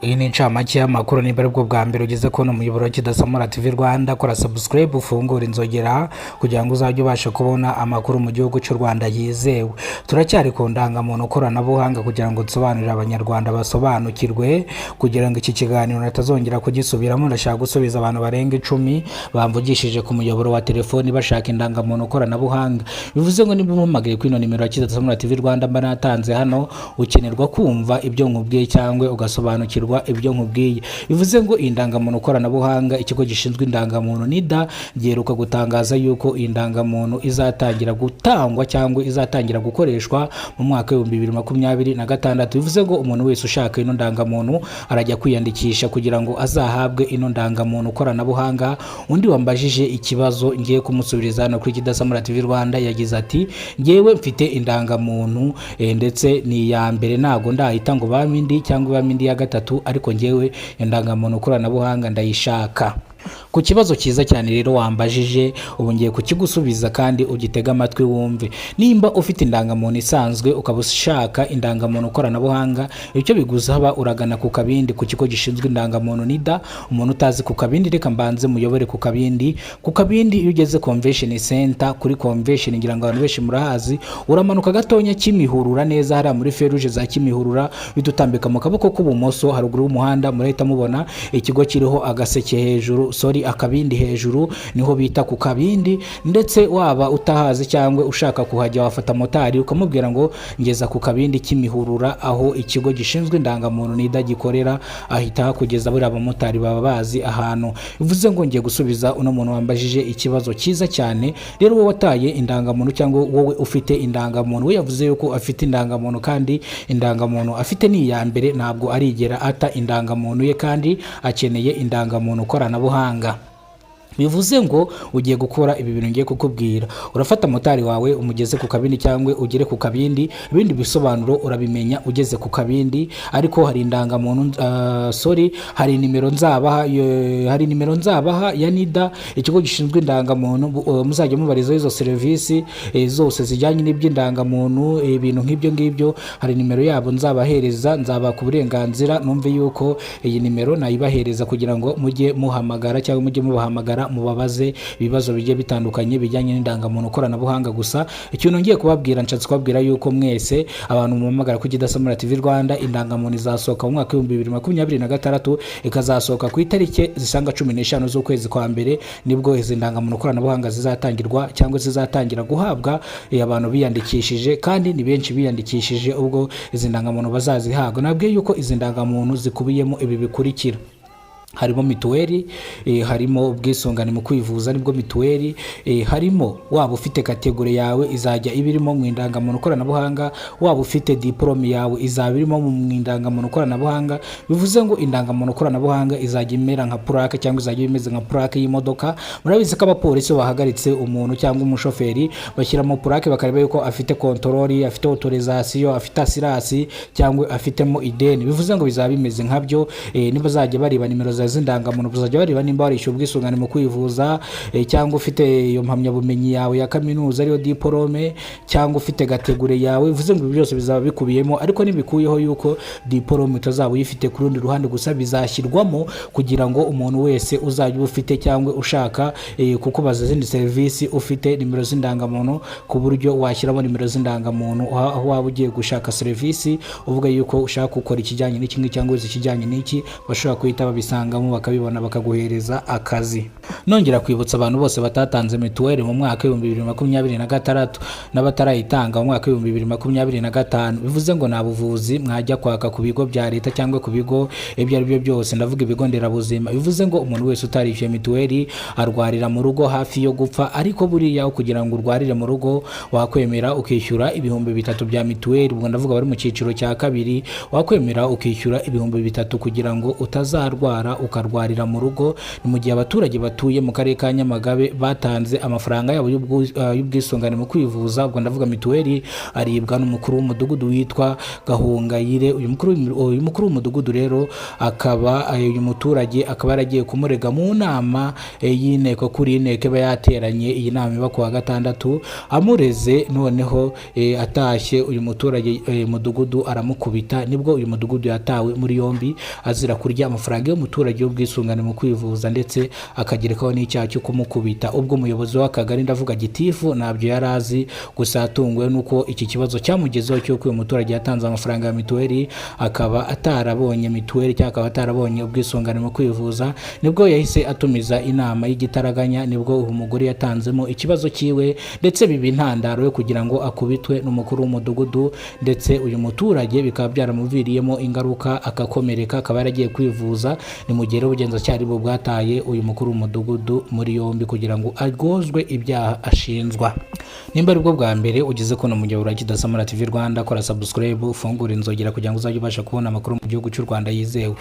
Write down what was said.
Iyi ni incamake y'amakuru niba ari bwo bwa mbere ugeze kubona umuyoboro Kidasamura TV Rwanda, kora subscribe ufungura inzogera kugira ngo uzajye ubasha kubona amakuru mu gihugu cy'u Rwanda yizewe. Turacyari ku ndangamuntu koranabuhanga kugira ngo dusobanurire abanyarwanda basobanukirwe, kugira ngo iki kiganiro natazongera kugisubiramo. Ndashaka gusubiza abantu barenga 10 bamvugishije ku muyoboro wa telefoni bashaka indangamuntu koranabuhanga. Bivuze ngo niba umpamagaye kuri ino nimero ya Kidasamura TV Rwanda mba natanze hano, ukenerwa kumva ibyo nkubwiye cyangwa ugasobanukirwa ibyo nkubwiye. Bivuze ngo indangamuntu koranabuhanga, ikigo gishinzwe indangamuntu NIDA giheruka gutangaza yuko indangamuntu izatangira gutangwa cyangwa izatangira gukoreshwa mu mwaka wa 2026. Bivuze ngo umuntu wese ushaka ino ndangamuntu arajya kwiyandikisha kugira ngo azahabwe ino ndangamuntu koranabuhanga. Undi wambajije ikibazo ngiye kumusubiriza hano kuri Kidasamura TV Rwanda yagize ati ngewe mfite indangamuntu ndetse ni ya mbere, nago ndahita ngo bamindi cyangwa bamindi ya gatatu, ariko ngewe indangamuntu koranabuhanga ndayishaka. Ku kibazo cyiza cyane rero wambajije, ubu ngiye kukigusubiza kandi ugitega amatwi wumve. Nimba ufite indangamuntu isanzwe ukaba ushaka indangamuntu koranabuhanga, icyo bigusaba uragana ku Kabindi ku kigo gishinzwe indangamuntu NIDA. Umuntu utazi ku Kabindi reka mbanze muyobore ku Kabindi. Ku Kabindi iyo ugeze Convention Center, kuri Convention ngira ngo abantu benshi murahazi, uramanuka gatonya Kimihurura neza hari muri feruje za Kimihurura, bidutambika mu kaboko k'ubumoso haruguru y'umuhanda murahita mubona ikigo kiriho agaseke hejuru, Akabindi hejuru, niho bita ku Kabindi. Ndetse waba utahazi cyangwa ushaka kuhajya wafata motari ukamubwira ngo ngeza ku Kabindi Kimihurura, aho ikigo gishinzwe indangamuntu NIDA gikorera, ahita kugeza buri abamotari baba bazi ahantu. Bivuze ngo ngiye gusubiza uno muntu wambajije ikibazo cyiza cyane. Rero wowe wataye indangamuntu cyangwa wowe ufite indangamuntu, we yavuze yuko afite indangamuntu kandi indangamuntu afite ni iya mbere, ntabwo arigera ata indangamuntu ye kandi akeneye indangamuntu koranabuhanga. Bivuze ngo ugiye gukora ibi bintu ngiye kukubwira. Urafata motari wawe umugeze ku Kabindi cyangwa ugere ku Kabindi, ibindi bisobanuro urabimenya ugeze ku Kabindi. Ariko hari indangamuntu hari nimero nzabaha ya NIDA, ikigo gishinzwe indangamuntu. Muzajya mubariza izo serivisi zose zijyanye n'iby'indangamuntu, ibintu nk'ibyo ngibyo. Hari nimero yabo nzabahereza, nzabaka uburenganzira numve yuko iyi nimero nayibahereza kugira ngo mujye muhamagara cyangwa mujye mubahamagara mubabaze ibibazo bigiye bitandukanye bijyanye n'indangamuntu koranabuhanga. Gusa ikintu ngiye kubabwira, nshatse kubabwira yuko mwese abantu muhamagara ku Kidasamura TV Rwanda, indangamuntu izasohoka mu mwaka wa 2026, ikazasohoka ku itariki zisanga 15 z'ukwezi kwa mbere, nibwo izi ndangamuntu koranabuhanga zizatangirwa cyangwa zizatangira guhabwa abantu biyandikishije, kandi ni benshi biyandikishije ubwo izi ndangamuntu bazazihabwa. Nabwiye yuko izi ndangamuntu zikubiyemo ibi bikurikira: harimo mituweli, harimo ubwisungane mu kwivuza nibwo mituweli, harimo waba ufite kategori yawe izajya ibirimo mu indangamuntu koranabuhanga, waba ufite diplome yawe izaba irimo mu indangamuntu koranabuhanga. Bivuze ngo indangamuntu koranabuhanga izajya imera nka plaque cyangwa izajya imeze nka plaque y'imodoka. Murabizi ko abapolisi bahagaritse umuntu cyangwa umushoferi bashyiramo plaque bakareba yuko afite control, afite autorisation, afite assurance cyangwa afitemo ideni. Bivuze ngo bizaba bimeze nkabyo. Niba zajya bariba nimero z'indangamuntu bazajya bareba nimba warishyuye ubwisungane mu kwivuza, cyangwa ufite iyo mpamyabumenyi yawe ya kaminuza ariyo diplome, cyangwa ufite kategori yawe. Bivuze ngo byose bizaba bikubiyemo, ariko nibikuyeho yuko diplome utazaba uyifite ku rundi ruhande, gusa bizashyirwamo kugira ngo umuntu wese uzajya ufite cyangwa ushaka kukubaza izindi serivisi ufite nimero z'indangamuntu, ku buryo washyiramo nimero z'indangamuntu aho waba ugiye gushaka serivisi uvuga yuko ushaka gukora ikijyanye n'iki cyangwa ikijyanye n'iki, bashobora kuhita babisanga bakabibona bakaguhereza akazi. Nongera kwibutsa abantu bose batatanze mituweli mu mwaka wa 2026 n'abatarayitanga mu mwaka wa 2025, bivuze ngo nta buvuzi mwajya kwaka ku bigo bya leta cyangwa ku bigo ibyo ari byo byose, ndavuga ibigo nderabuzima. Bivuze ngo umuntu wese utarishyuye mituweli arwarira mu rugo hafi yo gupfa, ariko buriya kugira ngo urwarire mu rugo wakwemera ukishyura 3,000 bya mituweli. Ubwo ndavuga bari mu cyiciro cya kabiri, wakwemera ukishyura 3,000 kugira ngo utazarwara ubuzima ukarwarira mu rugo. Ni mu gihe abaturage batuye mu karere ka Nyamagabe batanze amafaranga yabo y'ubwisungane mu kwivuza, ubwo ndavuga mituweli, aribwa n'umukuru w'umudugudu witwa Gahongayire. Uyu mukuru w'umudugudu rero akaba uyu muturage akaba yaragiye kumurega mu nama y'inteko, kuri inteko iba yateranye, iyi nama iba ku wa gatandatu, amureze. Noneho atashye uyu muturage mudugudu aramukubita, nibwo uyu mudugudu yatawe muri yombi azira kurya amafaranga y'umuturage y'ubwisungane mu kwivuza, ndetse akagerekaho n'icyaha cyo kumukubita. Ubwo umuyobozi w'akagari, ndavuga gitifu, ntabyo yari azi, gusa yatunguwe nuko iki kibazo cyamugezeho cy'uko uyu muturage yatanze amafaranga ya mituweli akaba atarabonye mituweli cyangwa akaba atarabonye ubwisungane mu kwivuza. Nibwo yahise atumiza inama y'igitaraganya, nibwo uyu mugore yatanzemo ikibazo cyiwe, ndetse biba intandaro yo kugira ngo akubitwe n'umukuru w'umudugudu, ndetse uyu muturage bikaba byaramuviriyemo ingaruka, akakomereka, akaba yaragiye kwivuza. Ni mu gihe ubugenzacyaha bwo bwataye uyu mukuru w'umudugudu muri yombi kugira ngo agozwe ibyaha ashinjwa. Nimba ari bwo bwa mbere ugeze kuno muyoboro wa Kidasamara TV Rwanda, kora subscribe, ufungura inzogera kugira ngo uzajye ubasha kubona amakuru mu gihugu cy'u Rwanda yizewe.